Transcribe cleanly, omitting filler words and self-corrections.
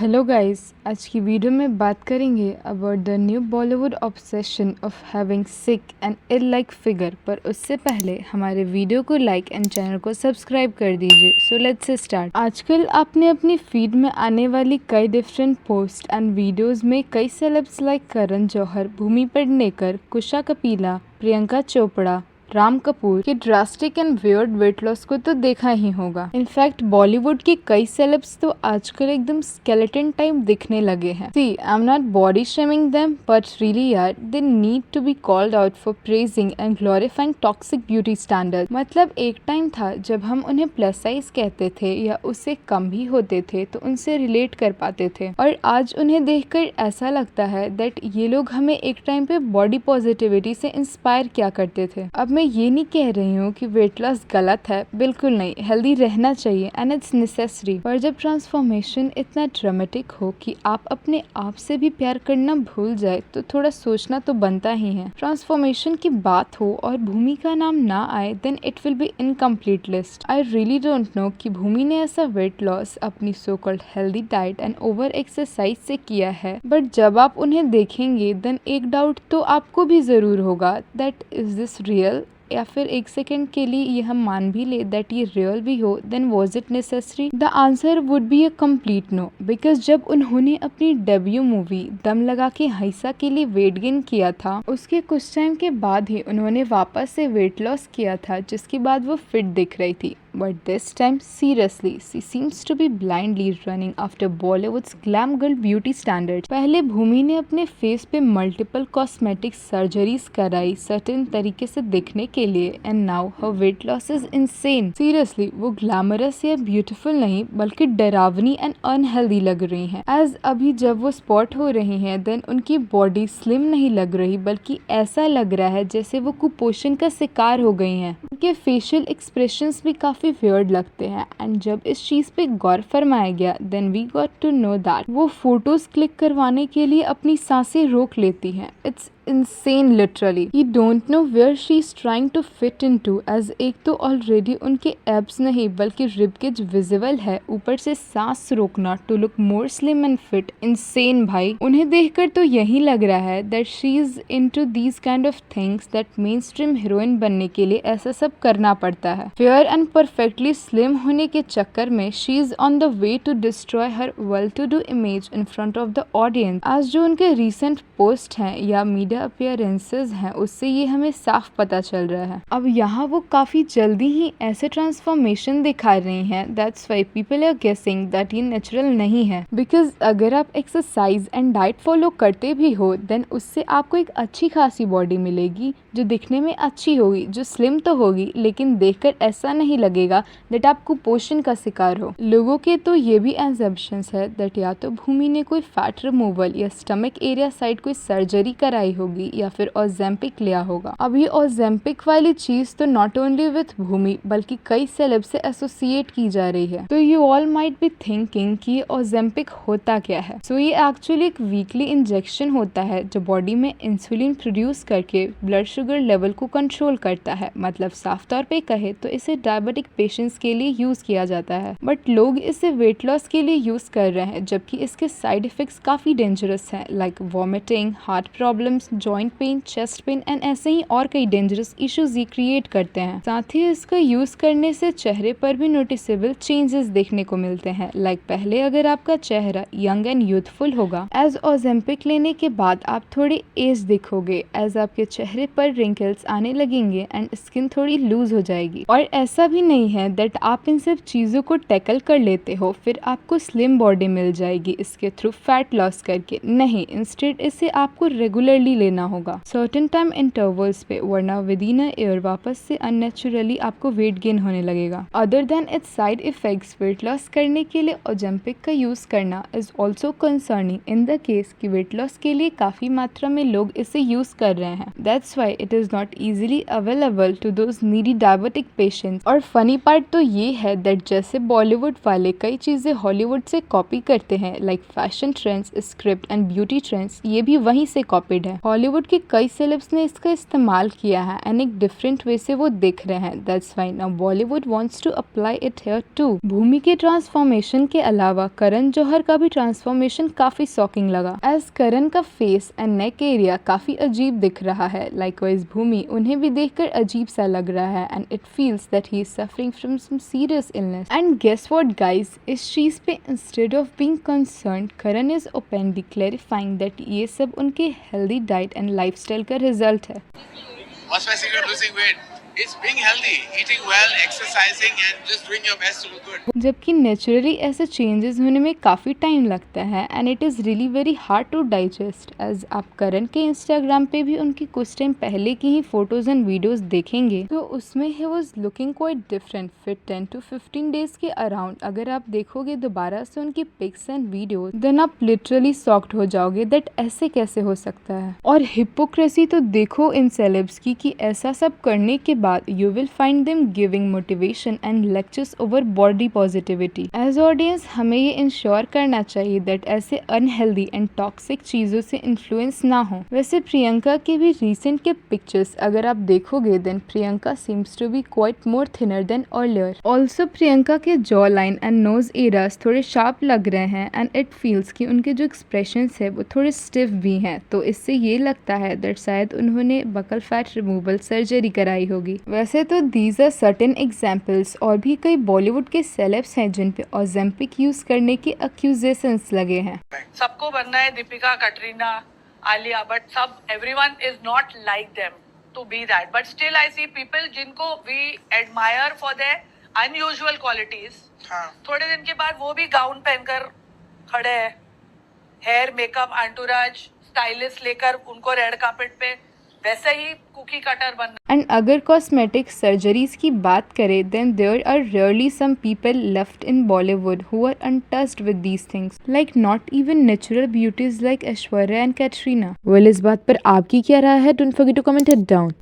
Hello guys, आज की video में बात करेंगे about the new Bollywood obsession of having sick and ill like figure. पर उससे पहले हमारे वीडियो को लाइक एंड चैनल को सब्सक्राइब कर दीजिए। So let's start. आजकल आपने अपनी फीड में आने वाली कई डिफरेंट पोस्ट एंड वीडियोस में कई सेलेब्स लाइक करण जौहर, भूमि पेडनेकर, कुशा कपिला, प्रियंका चोपड़ा, राम कपूर के drastic and weird weight loss को तो देखा ही होगा। इनफैक्ट बॉलीवुड के कई सेलेब्स तो आजकल एकदम स्केलेटन टाइप दिखने लगे हैं। See, I am not body shaming them, but really यार they need to be called out for praising and glorifying toxic beauty standard. मतलब एक टाइम था जब हम उन्हें प्लस साइज कहते थे या उससे कम भी होते थे तो उनसे रिलेट कर पाते थे, और आज उन्हें देखकर ऐसा लगता है दैट ये लोग हमें एक टाइम पे बॉडी पॉजिटिविटी से इंस्पायर किया करते थे। अब मैं ये नहीं कह रही हूँ कि वेट लॉस गलत है, बिल्कुल नहीं, हेल्दी रहना चाहिए एंड इट्स नेसेसरी। पर जब ट्रांसफॉर्मेशन इतना ड्रामेटिक हो कि आप अपने आप से भी प्यार करना भूल जाए तो थोड़ा सोचना तो बनता ही है। ट्रांसफॉर्मेशन की बात हो और भूमि का नाम ना आए then it will be incomplete list. I really don't know कि भूमि ने ऐसा वेट लॉस अपनी so called healthy diet and over exercise से किया है, बट जब आप उन्हें देखेंगे देन एक डाउट तो आपको भी जरूर होगा दैट इज दिस रियल, या फिर एक सेकेंड के लिए ये हम मान भी ले दैट ये रियल भी हो, then was it necessary? The answer would be a complete no, because जब उन्होंने अपनी डेब्यू मूवी दम लगा के हैसा के लिए वेट गेन किया था, उसके कुछ टाइम के बाद ही उन्होंने वापस से वेट लॉस किया था, जिसके बाद वो फिट दिख रही थी। But this time, seriously, she seems to be blindly running after Bollywood's glam girl beauty standards. पहले भूमि ने अपने फेस पे मल्टीपल कॉस्मेटिक सर्जरीज कराई सर्टेन तरीके से दिखने के लिए, and now her weight loss is insane. Seriously, वो ग्लैमरस या ब्यूटीफुल नहीं बल्कि डरावनी एंड अनहेल्दी लग रही हैं। एज अभी जब वो स्पॉट हो रही हैं देन उनकी बॉडी स्लिम नहीं लग रही, बल्कि ऐसा लग रहा है जैसे वो कुपोषण का शिकार हो गई हैं। उनके फेशियल एक्सप्रेशंस भी काफी वियर्ड लगते हैं, एंड जब इस चीज पे गौर फरमाया गया then we got to know that वो फोटोज क्लिक करवाने के लिए अपनी सांसें रोक लेती हैं। It's insane literally. You don't know where she's trying to fit into, as एक तो ऑलरेडी उनके एब्स नहीं बल्कि रिबकेज विजिबल है, ऊपर से सांस रोकना to look more slim and fit. Insane भाई। उन्हें देखकर तो यही लग रहा है that she is into these kind of things that mainstream heroine बनने के लिए ऐसा सब करना पड़ता है। फेयर एंड परफेक्टली स्लिम होने के चक्कर में she is on the way to destroy her well to do image in front of the audience. आज जो उनके रिसेंट पोस्ट हैं या मीडिया अपीयरेंसेस हैं उससे ये हमें साफ पता चल रहा है। अब यहाँ वो काफी जल्दी ही ऐसे ट्रांसफॉर्मेशन दिखा रही हैं, that's why people are guessing that ये नेचुरल नहीं है। बिकॉज अगर आप एक्सरसाइज एंड डाइट फॉलो करते भी हो देन उससे आपको एक अच्छी खासी बॉडी मिलेगी जो दिखने में अच्छी होगी, जो स्लिम तो होगी, लेकिन देखकर ऐसा नहीं लगेगा दैट आप कुपोषण का शिकार हो। लोगों के तो ये भी एजम्पशंस है दैट या तो भूमि ने कोई फैट रिमूवल या स्टमक एरिया साइड कोई सर्जरी कराई होगी या फिर ओजेम्पिक लिया होगा। अब ये ओजेम्पिक वाली चीज तो नॉट ओनली विथ भूमि बल्कि कई सेलेब से एसोसिएट की जा रही है। तो you all might be thinking कि ये ओजेम्पिक होता क्या है। सो ये एक्चुअली एक वीकली इंजेक्शन होता है जो बॉडी में इंसुलिन प्रोड्यूस करके ब्लड शुगर लेवल को कंट्रोल करता है। मतलब साफ तौर पे कहे तो इसे डायबिटिक पेशेंट्स के लिए यूज किया जाता है, बट लोग इसे वेट लॉस के लिए यूज कर रहे हैं, जबकि इसके साइड इफेक्ट्स काफी डेंजरस हैं, like vomiting, heart problems, joint pain, chest pain and ऐसे ही और कई डेंजरस इश्यूज ये क्रिएट करते हैं। साथ ही इसका यूज करने से चेहरे पर भी नोटिसेबल चेंजेस देखने को मिलते हैं। लाइक पहले अगर आपका चेहरा यंग एंड यूथफुल होगा, एज ओजेम्पिक लेने के बाद आप थोड़े एज दिखोगे, एज आपके चेहरे पर रिंकल्स आने लगेंगे एंड स्किन थोड़ी लूज हो जाएगी। और ऐसा भी नहीं है दैट आप इन सब चीजों को टैकल कर लेते हो फिर आपको स्लिम बॉडी मिल जाएगी इसके थ्रू फैट लॉस करके। नहीं, इंस्टेड इसे आपको रेगुलरली लेना होगा सर्टेन टाइम इंटरवल्स पे, वरना विद इन अ ईयर वापस से अननेचुरली आपको वेट गेन होने लगेगा। Other than it's side effects, weight loss करने के लिए ओजेम्पिक का यूज करना is also concerning in the case कि वेट लॉस के लिए काफी मात्रा में लोग इसे यूज कर रहे हैं। That's why it is not easily available to those needy diabetic patients. और फनी पार्ट तो ये है दैट जैसे बॉलीवुड वाले कई चीजें हॉलीवुड से कॉपी करते हैं, like fashion trends, script and beauty trends, ये भी वहीं से कॉपीड है। हॉलीवुड के कई सेलेब्स ने इसका इस्तेमाल किया है एंड एक डिफरेंट वे से वो दिख रहे हैं। That's why now Bollywood wants to apply it here too. Bhumi के ट्रांसफॉर्मेशन के अलावा करण जौहर का भी ट्रांसफॉर्मेशन काफी शॉकिंग लगा, एज करण का फेस एंड नेक एरिया काफी अजीब दिख रहा है। लाइकवाइज भूमि उन्हें भी देखकर अजीब सा लग रहा है and it feels that he is suffering from some serious illness. And guess what guys, इस चीज पे instead of being concerned Karan is openly clarifying that ये सब उनके हेल्दी डाइट एंड लाइफस्टाइल का रिजल्ट है। What's my secret losing weight? It's being healthy, eating well, exercising and just doing your best to look good. जबकि naturally ऐसे changes होने में काफ़ी टाइम लगता है and it is really very hard to digest. As आप करण के Instagram पे भी उनकी कुछ टाइम पहले की ही फोटोज एंड वीडियोस देखेंगे तो उसमें he was looking quite different फिर 10 to 15 डेज के अराउंड। अगर आप देखोगे दोबारा से उनकी पिक्स एंड वीडियोस देन आप लिटरली शॉक्ड हो जाओगे दैट ऐसे कैसे हो सकता है। और हिपोक्रेसी तो देखो इन सेलेब्स की कि ऐसा सब करने के बाद you will find them giving motivation and lectures over body positivity. As audience हमें ये इंश्योर करना चाहिए दैट ऐसे अनहेल्दी एंड टॉक्सिक चीजों से इन्फ्लुएंस ना हो। वैसे प्रियंका के भी रिसेंट के पिक्चर्स अगर आप देखोगे then Priyanka seems to be quite more thinner than earlier. Also Priyanka के jaw line and nose areas थोड़े शार्प लग रहे हैं एंड इट फील्स कि उनके जो एक्सप्रेशंस है वो थोड़े स्टिफ भी हैं, तो इससे ये लगता है दैट शायद उन्होंने बकल फैट रिमूवल सर्जरी कराई होगी। वैसे तो दीज आर सर्टेन एग्जाम्पल्स, और भी कई बॉलीवुड के सेलेब्स हैं जिन पे ओजेम्पिक यूज करने के अक्यूजेशंस लगे हैं। सबको बनना है दीपिका, कटरीना, आलिया, बट सब everyone is not like them to be that, but still I see people जिनको we admire for their unusual qualities. थोड़े दिन के बाद वो भी गाउन पहनकर खड़े हैं, हेयर मेकअप एंटूराज स्टाइलिस्ट लेकर उनको रेड कार्पेट पे वैसे ही कुकी कटर बनना। एंड अगर कॉस्मेटिक सर्जरीज की बात करें then there are rarely some people left in Bollywood who are untouched with these things, like not even natural beauties like Aishwarya and Katrina. Well, इस बात पर आपकी क्या राय है? Don't forget to comment it down.